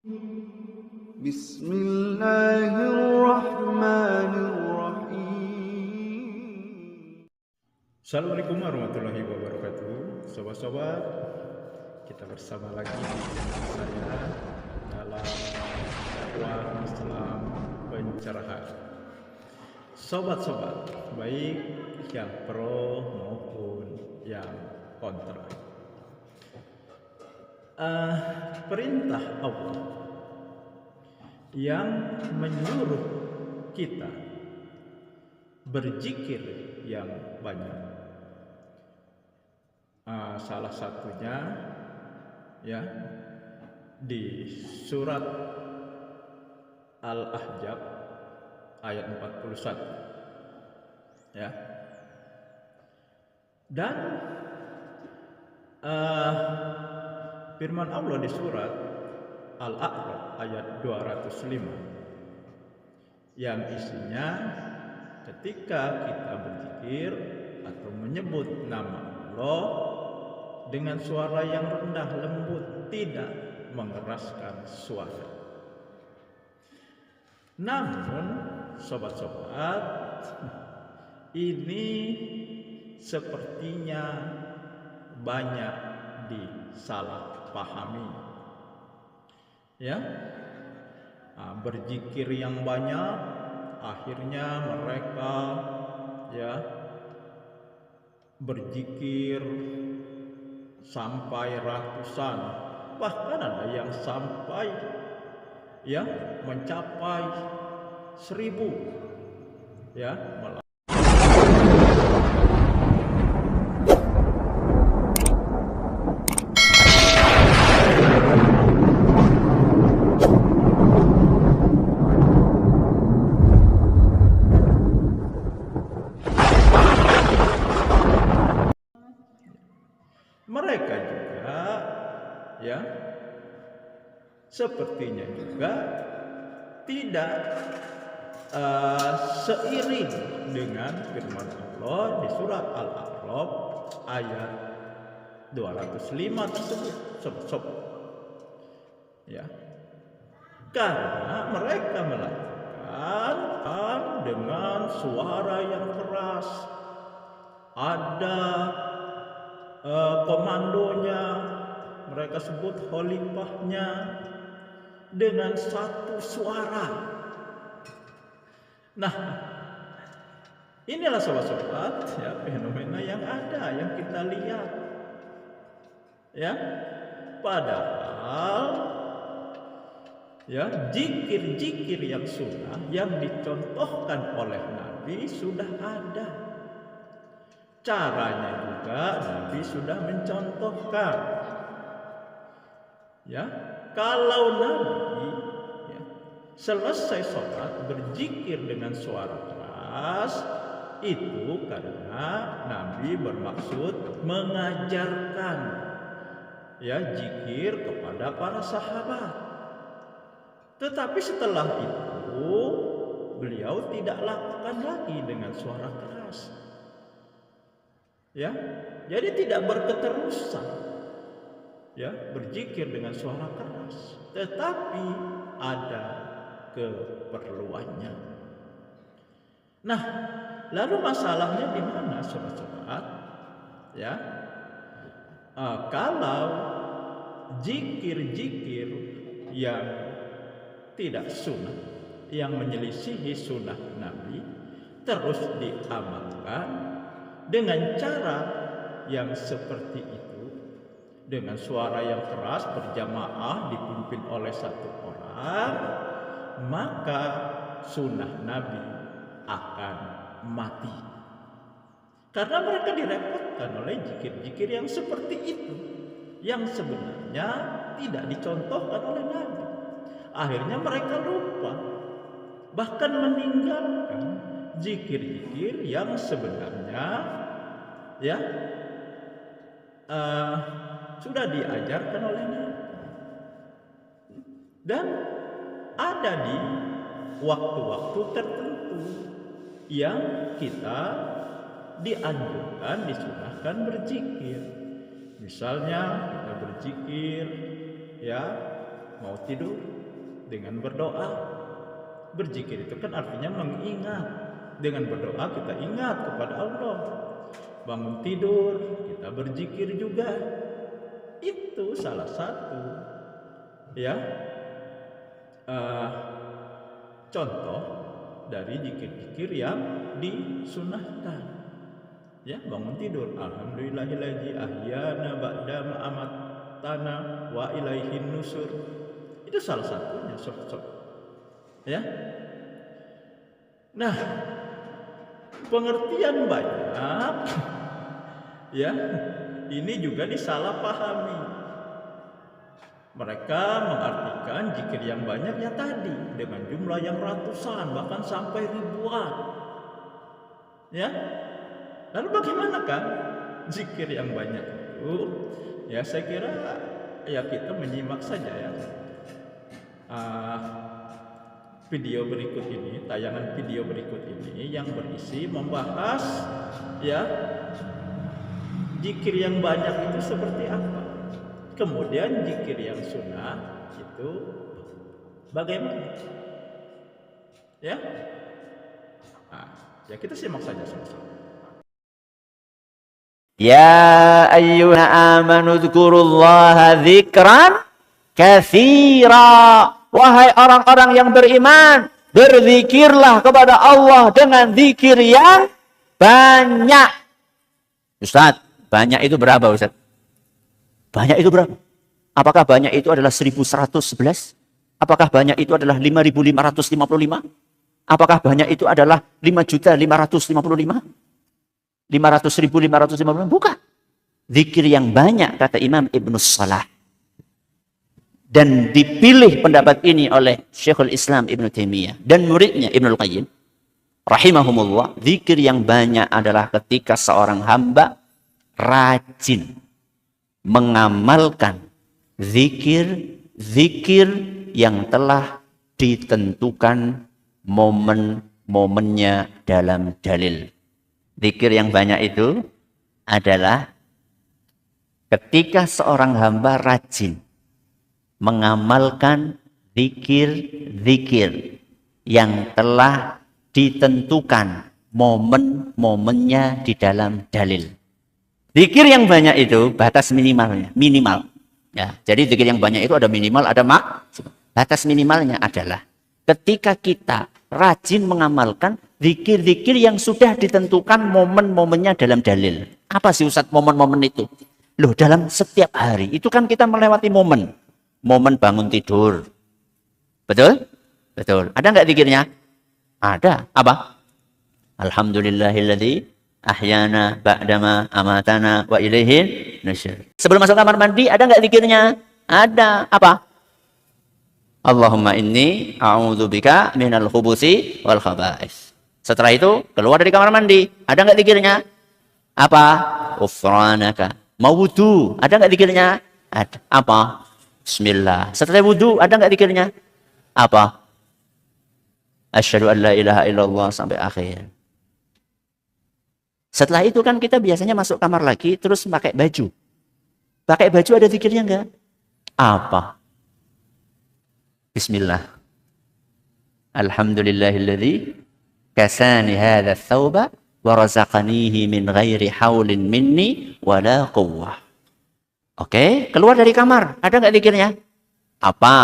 Bismillahirrahmanirrahim. Assalamualaikum warahmatullahi wabarakatuh. Sobat-sobat, kita bersama lagi di channel saya dalam dakwah Islam pencerahan. Sobat-sobat, baik yang pro maupun yang kontra. Perintah Allah yang menyuruh kita berzikir yang banyak. Salah satunya ya di surat Al-Ahzab ayat 41 ya. Dan firman Allah di surat Al-A'raf ayat 205 yang isinya ketika kita berzikir atau menyebut nama Allah dengan suara yang rendah lembut, tidak mengeraskan suara. Namun sobat-sobat, ini sepertinya banyak disalahpahami. Ya, berzikir yang banyak, akhirnya mereka ya berzikir sampai ratusan, bahkan ada yang sampai ya mencapai 1000 ya. Mereka juga ya sepertinya juga tidak seiring dengan firman Allah di surat Al-A'raf ayat 205 tersebut, sobat-sobat. Ya. Karena mereka melakukan dengan suara yang keras. Ada komandonya, mereka sebut khalifahnya, dengan satu suara. Nah, inilah sobat-sobat ya fenomena yang ada, yang kita lihat. Ya, padahal ya zikir-zikir yang sunnah yang dicontohkan oleh Nabi sudah ada. Caranya juga Nabi sudah mencontohkan. Ya, kalau Nabi ya, selesai sholat berzikir dengan suara keras, itu karena Nabi bermaksud mengajarkan ya zikir kepada para sahabat. Tetapi setelah itu beliau tidak lakukan lagi dengan suara keras. Ya, jadi tidak berketerusan ya berzikir dengan suara keras, tetapi ada keperluannya. Nah, lalu masalahnya di mana, sobat-sobat? Ya, kalau zikir-zikir yang tidak sunnah, yang menyelisihi sunnah Nabi, terus diamalkan dengan cara yang seperti itu, dengan suara yang keras berjamaah dipimpin oleh satu orang, maka sunnah Nabi akan mati. Karena mereka direpotkan oleh zikir-zikir yang seperti itu, yang sebenarnya tidak dicontohkan oleh Nabi. Akhirnya mereka lupa, bahkan meninggalkan zikir-zikir yang sebenarnya ya sudah diajarkan oleh Nabi. Dan ada di waktu-waktu tertentu yang kita dianjurkan, disunahkan berzikir. Misalnya kita berzikir ya mau tidur dengan berdoa. Berzikir itu kan artinya mengingat. Dengan berdoa kita ingat kepada Allah. Bangun tidur kita berzikir juga. Itu salah satu ya contoh dari zikir-zikir yang disunahkan. Ya, bangun tidur, alhamdulillahillazi ahyana ba'da ma amatana wa ilaihin nusur. Itu salah satunya, sob. Ya. Nah, pengertian banyak ya. Ini juga disalahpahami. Mereka mengartikan zikir yang banyak ya tadi dengan jumlah yang ratusan bahkan sampai ribuan. Ya. Lalu bagaimanakah zikir yang banyak itu? Ya saya kira ya kita menyimak saja ya video berikut ini, tayangan video berikut ini yang berisi membahas ya zikir yang banyak itu seperti apa. Kemudian zikir yang sunnah itu bagaimana? Ya, ya kita simak saja sama-sama. Ya ayyuhalladzina amanu dzkurullaha dzikran katsira. Wahai orang-orang yang beriman, berzikirlah kepada Allah dengan zikir yang banyak. Ustaz, banyak itu berapa Ustaz? Banyak itu berapa? Apakah banyak itu adalah 1111? Apakah banyak itu adalah 5555? Apakah banyak itu adalah 5.555? 500.555? Bukan. Zikir yang banyak, kata Imam Ibnu Salah. Dan dipilih pendapat ini oleh Syekhul Islam Ibnu Taimiyah dan muridnya Ibnul Qayyim rahimahumullah. Zikir yang banyak adalah ketika seorang hamba rajin mengamalkan zikir yang telah ditentukan momen-momennya dalam dalil. Zikir yang banyak itu adalah ketika seorang hamba rajin mengamalkan zikir-zikir yang telah ditentukan momen-momennya di dalam dalil. Zikir yang banyak itu batas minimal. Ya, jadi zikir yang banyak itu ada minimal, ada batas minimalnya adalah ketika kita rajin mengamalkan zikir-zikir yang sudah ditentukan momen-momennya dalam dalil. Apa sih Ustaz momen-momen itu? Loh, dalam setiap hari itu kan kita melewati momen. Momen bangun tidur. Betul? Betul. Ada nggak zikirnya? Ada. Apa? Alhamdulillahilladzi ahyana ba'dama amatana wa ilaihin nusyur. Sebelum masuk kamar mandi ada nggak zikirnya? Ada. Apa? Allahumma inni a'udzubika minal khubuthi wal khaba'is. Setelah itu keluar dari kamar mandi, ada nggak zikirnya? Apa? Ghufranaka. Mau wudu, ada nggak zikirnya? Ada. Apa? Bismillah. Setelah wudu ada nggak zikirnya? Apa? Asyhadu an la ilaha illallah sampai akhir. Setelah itu kan kita biasanya masuk kamar lagi terus pakai baju. Pakai baju ada zikirnya nggak? Apa? Bismillah. Alhamdulillahilladzi kasani hadha thawba wa razaqanihi min ghairi haulin minni wala quwwah. Oke, keluar dari kamar. Ada nggak zikirnya? Apa?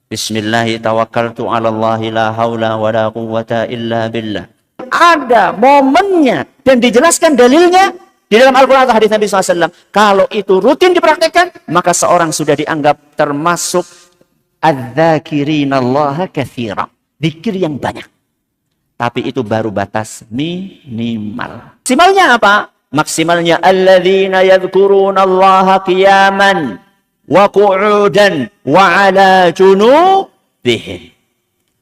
Bismillahi tawakkaltu ala Allahi la haula wala quwwata illa billah. Ada momennya dan dijelaskan dalilnya di dalam Al-Quran atau hadis Nabi SAW. Kalau itu rutin dipraktekkan, maka seorang sudah dianggap termasuk adz-dzakirinallaha katsira. Zikir yang banyak. Tapi itu baru batas minimal. Maksimalnya apa? Maksimalnya alladzina yadhkurunallaha qiyaman wa qu'udan wa 'ala junubihim.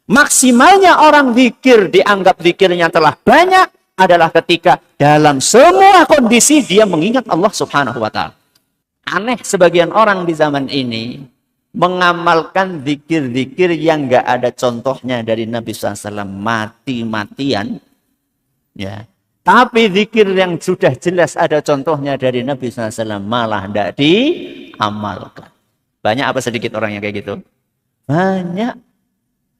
Maksimalnya orang zikir dianggap zikirnya telah banyak adalah ketika dalam semua kondisi dia mengingat Allah Subhanahu wa taala. Aneh sebagian orang di zaman ini mengamalkan zikir-zikir yang enggak ada contohnya dari Nabi SAW, mati-matian. Ya. Tapi zikir yang sudah jelas ada contohnya dari Nabi SAW malah tidak diamalkan. Banyak apa sedikit orang yang kayak gitu? Banyak.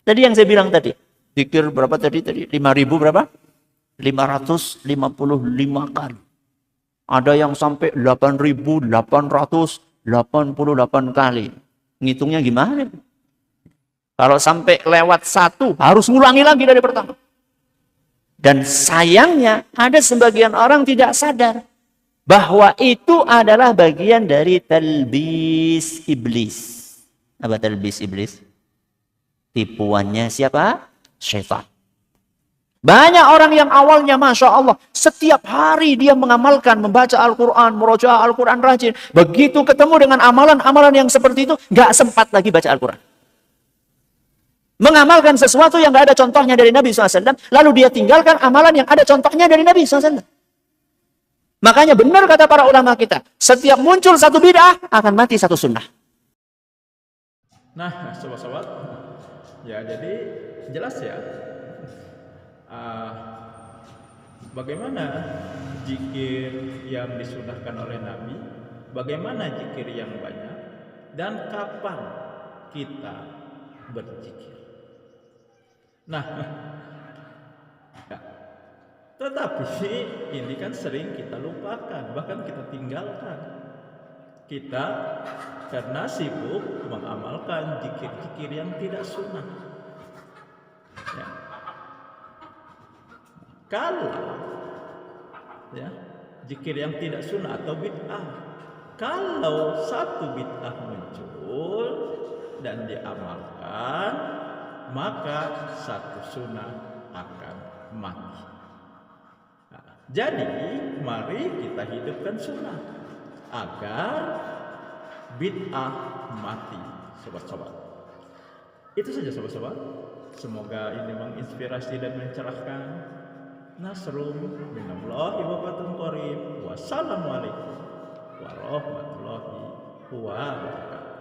Tadi yang saya bilang tadi, zikir berapa tadi? 5.000 berapa? 555 kali. Ada yang sampai 8.888 kali. Ngitungnya gimana? Kalau sampai lewat 1, harus ngulangi lagi dari pertama. Dan sayangnya, ada sebagian orang tidak sadar bahwa itu adalah bagian dari talbis iblis. Apa talbis iblis? Tipuannya siapa? Syaitan. Banyak orang yang awalnya Masya Allah, setiap hari dia mengamalkan, membaca Al-Quran, murojaah Al-Quran rajin. Begitu ketemu dengan amalan-amalan yang seperti itu, gak sempat lagi baca Al-Quran. Mengamalkan sesuatu yang gak ada contohnya dari Nabi SAW, lalu dia tinggalkan amalan yang ada contohnya dari Nabi SAW. Makanya benar kata para ulama kita, setiap muncul satu bid'ah, akan mati satu sunnah. Nah, sobat-sobat, ya jadi jelas ya, bagaimana zikir yang disunahkan oleh Nabi, bagaimana zikir yang banyak, dan kapan kita berzikir. Nah, ya, tetapi ini kan sering kita lupakan, bahkan kita tinggalkan. Kita karena sibuk mengamalkan zikir-zikir yang tidak sunnah. Ya. Kalau ya, zikir yang tidak sunnah atau bid'ah, kalau satu bid'ah muncul dan diamalkan, maka satu sunnah akan mati. Nah, jadi mari kita hidupkan sunnah agar bid'ah mati, sobat-sobat. Itu saja sobat-sobat. Semoga ini menginspirasi dan mencerahkan. Nasrum minallahi wa fatun qarib. Wassalamualaikum warahmatullahi wabarakatuh.